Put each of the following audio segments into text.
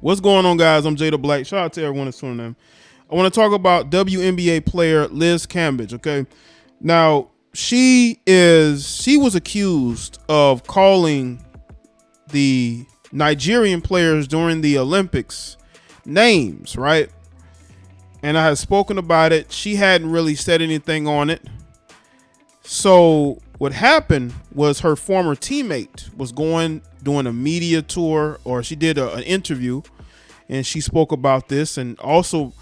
What's going on, guys? I'm Jaye the Black. Shout out to everyone that's tuning in. I want to talk about WNBA player Liz Cambage. Okay, now she was accused of calling the Nigerian players during the Olympics names, right? And I had spoken about it. She hadn't really said anything on it. So what happened was her former teammate was doing a media tour, or she did an interview, and she spoke about this. And also,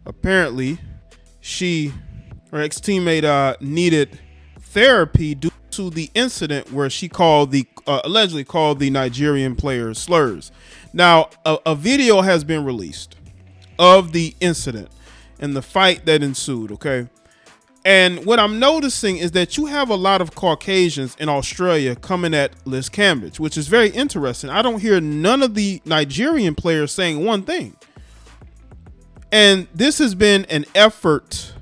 apparently, her ex-teammate needed therapy due to the incident where she allegedly called the Nigerian players slurs. Now, a video has been released of the incident and the fight that ensued. Okay. And what I'm noticing is that you have a lot of Caucasians in Australia coming at Liz Cambage, which is very interesting. I don't hear none of the Nigerian players saying one thing. And this has been an effort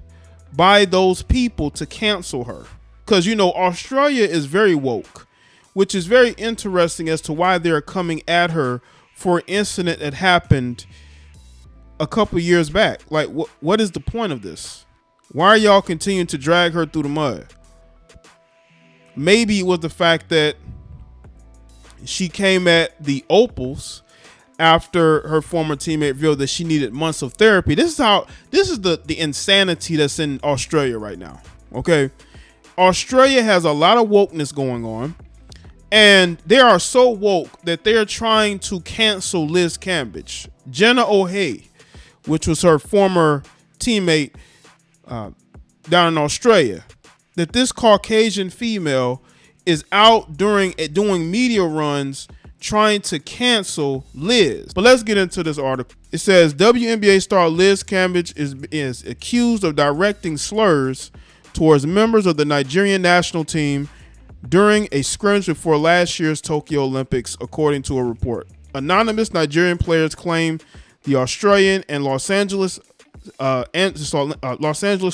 by those people to cancel her. Because, you know, Australia is very woke, which is very interesting as to why they're coming at her for an incident that happened a couple years back. Like, what is the point of this? Why are y'all continuing to drag her through the mud? Maybe it was the fact that she came at the Opals after her former teammate revealed that she needed months of therapy. This is the insanity that's in Australia right now. Okay. Australia has a lot of wokeness going on, and they are so woke that they are trying to cancel Liz Cambage. Jenna O'Hay, which was her former teammate, down in Australia, that this Caucasian female is out doing media runs trying to cancel Liz. But let's get into this article. It says WNBA star Liz Cambage is accused of directing slurs towards members of the Nigerian national team during a scrimmage before last year's Tokyo Olympics, according to a report. Anonymous Nigerian players claim the Australian and Los Angeles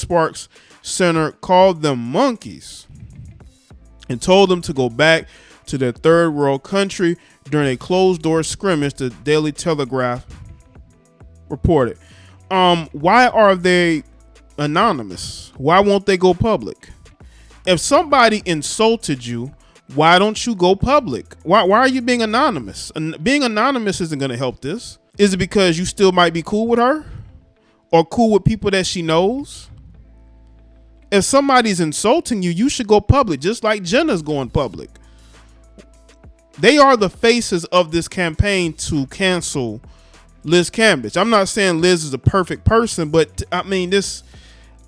Sparks Center called them monkeys and told them to go back to their third world country during a closed door scrimmage, the Daily Telegraph reported. Why are they anonymous? Why won't they go public? If somebody insulted you, why don't you go public? Why are you being anonymous? And being anonymous isn't going to help this. Is it because you still might be cool with her? Or cool with people that she knows? If somebody's insulting you, you should go public, just like Jenna's going public. They are the faces of this campaign to cancel Liz Cambage. I'm not saying Liz is a perfect person, but this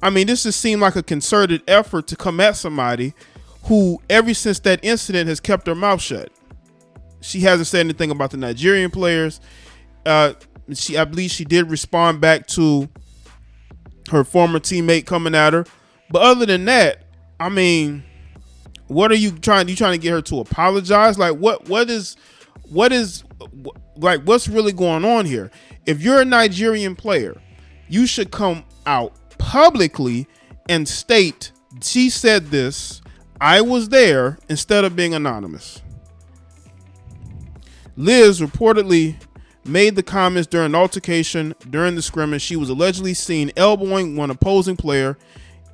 just seemed like a concerted effort to come at somebody who, ever since that incident, has kept her mouth shut. She hasn't said anything about the Nigerian players. I believe she did respond back to her former teammate coming at her. But other than that, what are you trying to get her to apologize? Like what's really going on here? If you're a Nigerian player, you should come out publicly and state, she said this, I was there, instead of being anonymous. Liz reportedly made the comments during an altercation during the scrimmage. She was allegedly seen elbowing one opposing player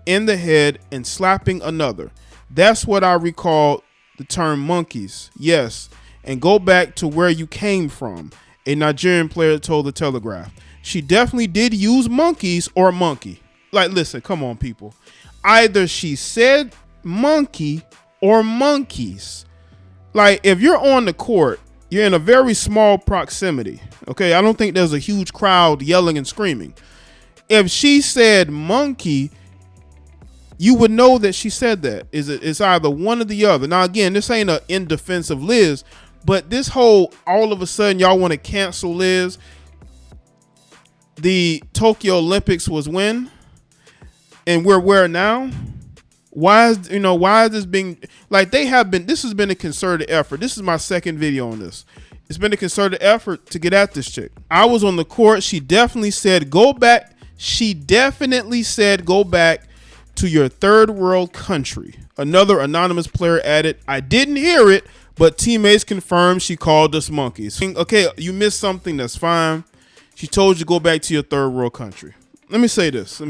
in the head and slapping another. That's what I recall the term monkeys. Yes, and go back to where you came from, a Nigerian player told the Telegraph. She definitely did use monkeys or monkey. Like, listen, come on, people. Either she said monkey or monkeys. Like, if you're on the court, you're in a very small proximity. Okay, I don't think there's a huge crowd yelling and screaming. If she said monkey, you would know that she said that. It's either one or the other. Now, again, this ain't in defense of Liz, but this whole, all of a sudden, y'all want to cancel Liz. The Tokyo Olympics was when? And we're where now? Why is this being, like, this has been a concerted effort. This is my second video on this. It's been a concerted effort to get at this chick. I was on the court. She definitely said, go back. She definitely said, go back to your third world country. Another anonymous player added, I didn't hear it, But teammates confirmed she called us monkeys. Okay, you missed something, that's fine. She told you to go back to your third world country. Let me say this.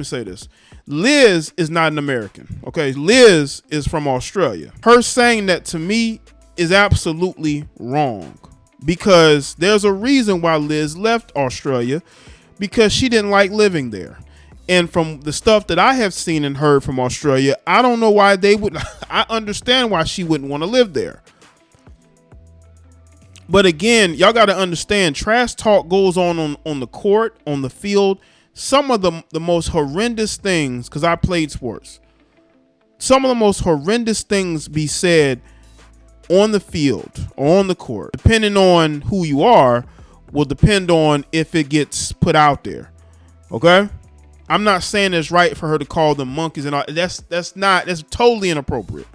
Liz is not an American. Okay, Liz is from Australia. Her saying that to me is absolutely wrong, because there's a reason why Liz left Australia, because she didn't like living there. And from the stuff that I have seen and heard from Australia, I don't know why they would. I understand why she wouldn't want to live there. But again, y'all got to understand, trash talk goes on the court, on the field. Some of the most horrendous things, because I played sports, some of the most horrendous things be said on the field or on the court, depending on who you are, will depend on if it gets put out there. Okay? I'm not saying it's right for her to call them monkeys and all. That's totally inappropriate.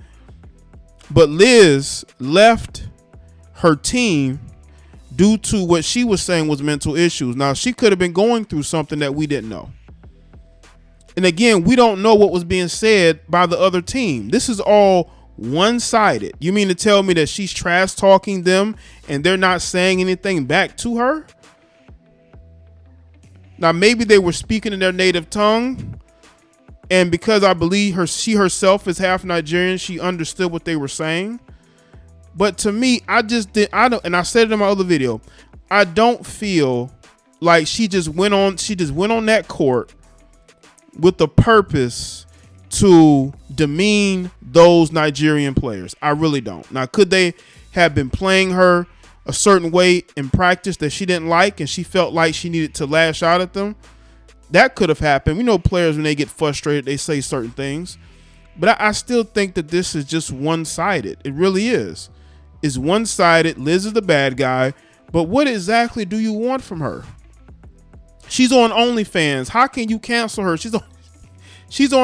But Liz left her team due to what she was saying was mental issues. Now, she could have been going through something that we didn't know. And again, we don't know what was being said by the other team. This is all one-sided. You mean to tell me that she's trash talking them and they're not saying anything back to her? Now, maybe they were speaking in their native tongue, and because I believe she herself is half Nigerian, she understood what they were saying. But to me, I don't, and I said it in my other video, I don't feel like she just went on that court with the purpose to demean those Nigerian players. I really don't. Now, could they have been playing her a certain way in practice that she didn't like and she felt like she needed to lash out at them? That could have happened. We know players, when they get frustrated, they say certain things. But I still think that this is just one-sided. It really is. It's one-sided. Liz is the bad guy. But what exactly do you want from her? She's on OnlyFans. How can you cancel her? She's on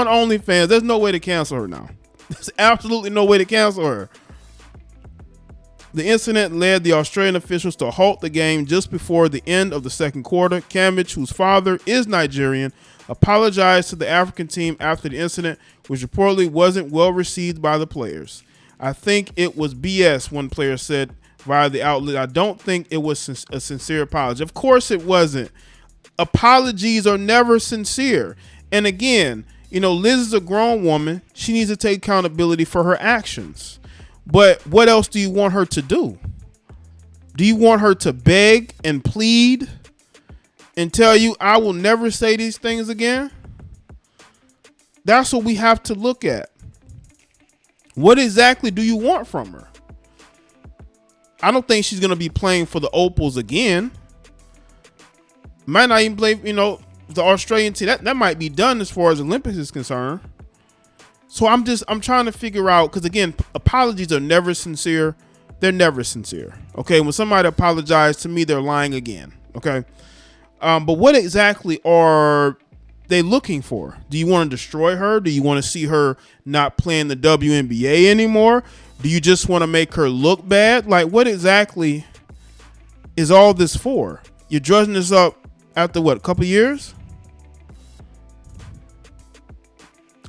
OnlyFans. There's no way to cancel her now. There's absolutely no way to cancel her. The incident led the Australian officials to halt the game just before the end of the second quarter. Cambage, whose father is Nigerian, apologized to the African team after the incident, which reportedly wasn't well received by the players. I think it was BS, one player said via the outlet. I don't think it was a sincere apology. Of course it wasn't. Apologies are never sincere. And again, Liz is a grown woman. She needs to take accountability for her actions. But what else do you want her to do? Do you want her to beg and plead and tell you, I will never say these things again? That's what we have to look at. What exactly do you want from her? I don't think she's going to be playing for the Opals again. Might not even play, the Australian team. That might be done as far as Olympics is concerned. So I'm trying to figure out, because again, apologies are never sincere. They're never sincere. Okay. When somebody apologizes to me, they're lying again. Okay. But what exactly are they looking for? Do you want to destroy her? Do you want to see her not playing the WNBA anymore? Do you just want to make her look bad? Like, what exactly is all this for? You're drudging this up after what, a couple years?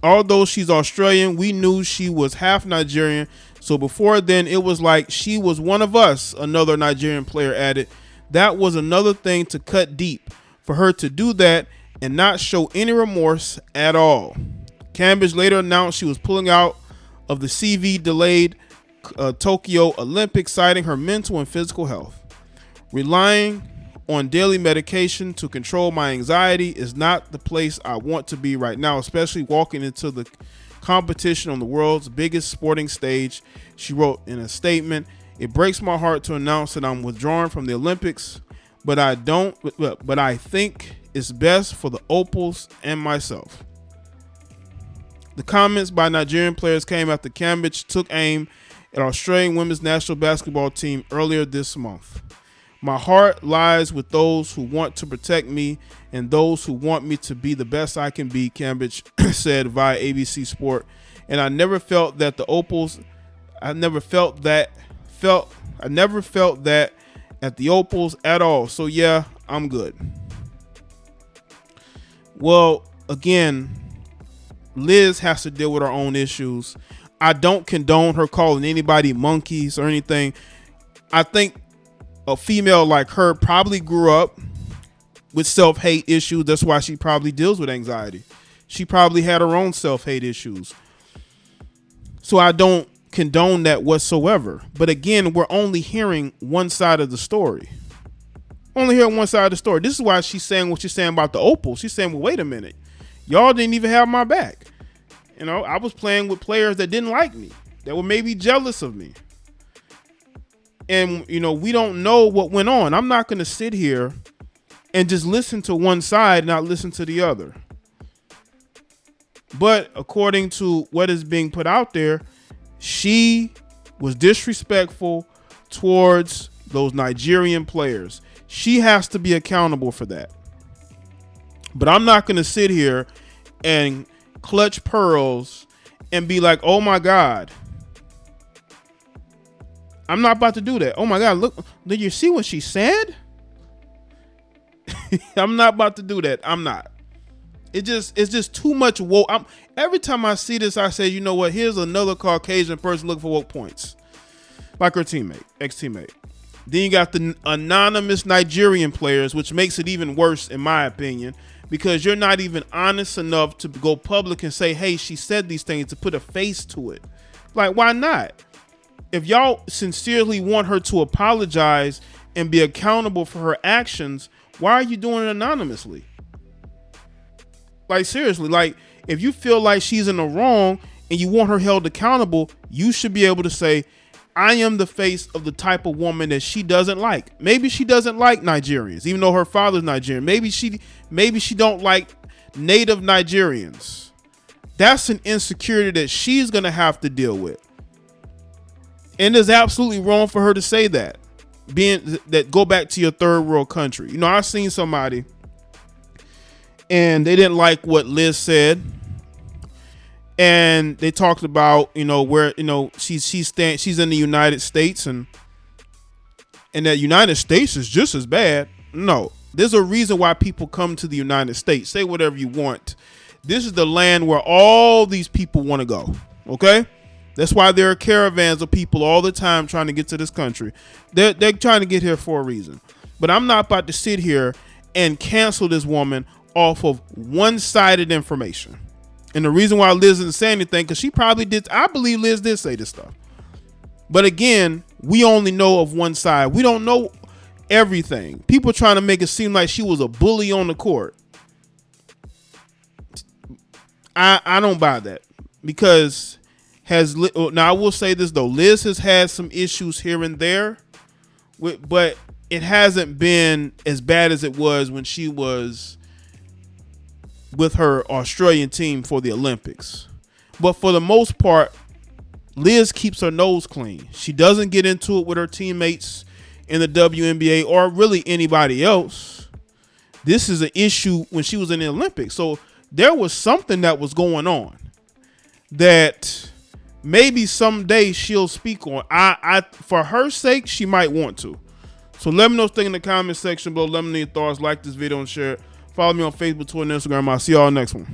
Although she's Australian, we knew she was half Nigerian. So before then, it was like she was one of us, another Nigerian player added. That was another thing to cut deep for her to do that and not show any remorse at all. Cambage later announced she was pulling out of the CV delayed Tokyo Olympics, citing her mental and physical health. Relying on daily medication to control my anxiety is not the place I want to be right now, especially walking into the competition on the world's biggest sporting stage, she wrote in a statement. It breaks my heart to announce that I'm withdrawing from the Olympics, but I think it's best for the Opals and myself. The comments by Nigerian players came after Cambage took aim at Australian women's national basketball team earlier this month. My heart lies with those who want to protect me and those who want me to be the best I can be, Cambage said via ABC Sport. And I never felt that the Opals, I never felt that at the Opals at all. So yeah, I'm good. Well, again, Liz has to deal with her own issues. I don't condone her calling anybody monkeys or anything. I think a female like her probably grew up with self-hate issues. That's why she probably deals with anxiety. She probably had her own self-hate issues. So I don't condone that whatsoever. But again, we're only hearing one side of the story. Only hearing one side of the story. This is why she's saying what she's saying about the Opal. She's saying, well, wait a minute. Y'all didn't even have my back. You know, I was playing with players that didn't like me, that were maybe jealous of me. And, you know, we don't know what went on. I'm not going to sit here and just listen to one side and not listen to the other. But according to what is being put out there, she was disrespectful towards those Nigerian players. She has to be accountable for that. But I'm not going to sit here and clutch pearls and be like, oh my God. I'm not about to do that. Oh my God, look, did you see what she said? I'm not about to do that. I'm not. It's just too much woke. Every time I see this, I say, you know what? Here's another Caucasian person looking for woke points, like her teammate, ex-teammate. Then you got the anonymous Nigerian players, which makes it even worse, in my opinion, because you're not even honest enough to go public and say, hey, she said these things, to put a face to it. Like, why not? If y'all sincerely want her to apologize and be accountable for her actions, why are you doing it anonymously? Like, seriously, like, if you feel like she's in the wrong and you want her held accountable, you should be able to say, I am the face of the type of woman that she doesn't like. Maybe she doesn't like Nigerians, even though her father's Nigerian. Maybe she don't like native Nigerians. That's an insecurity that she's going to have to deal with. And it's absolutely wrong for her to say that. Being that, go back to your third world country. You know, I've seen somebody and they didn't like what Liz said. And they talked about, you know, where, you know, she's in the United States and that United States is just as bad. No, there's a reason why people come to the United States. Say whatever you want. This is the land where all these people want to go. Okay. That's why there are caravans of people all the time trying to get to this country. They're trying to get here for a reason. But I'm not about to sit here and cancel this woman off of one-sided information. And the reason why Liz didn't say anything, because she probably did. I believe Liz did say this stuff. But again, we only know of one side. We don't know everything. People trying to make it seem like she was a bully on the court. I don't buy that, because now I will say this though, Liz has had some issues here and there, but it hasn't been as bad as it was when she was with her Australian team for the Olympics. But for the most part, Liz keeps her nose clean. She doesn't get into it with her teammates in the WNBA or really anybody else. This is an issue when she was in the Olympics. So there was something that was going on that maybe someday she'll speak on. I for her sake, she might want to. So let me know what you think in the comment section below. Let me know your thoughts. Like this video and share it. Follow me on Facebook, Twitter, and Instagram. I'll see y'all next one.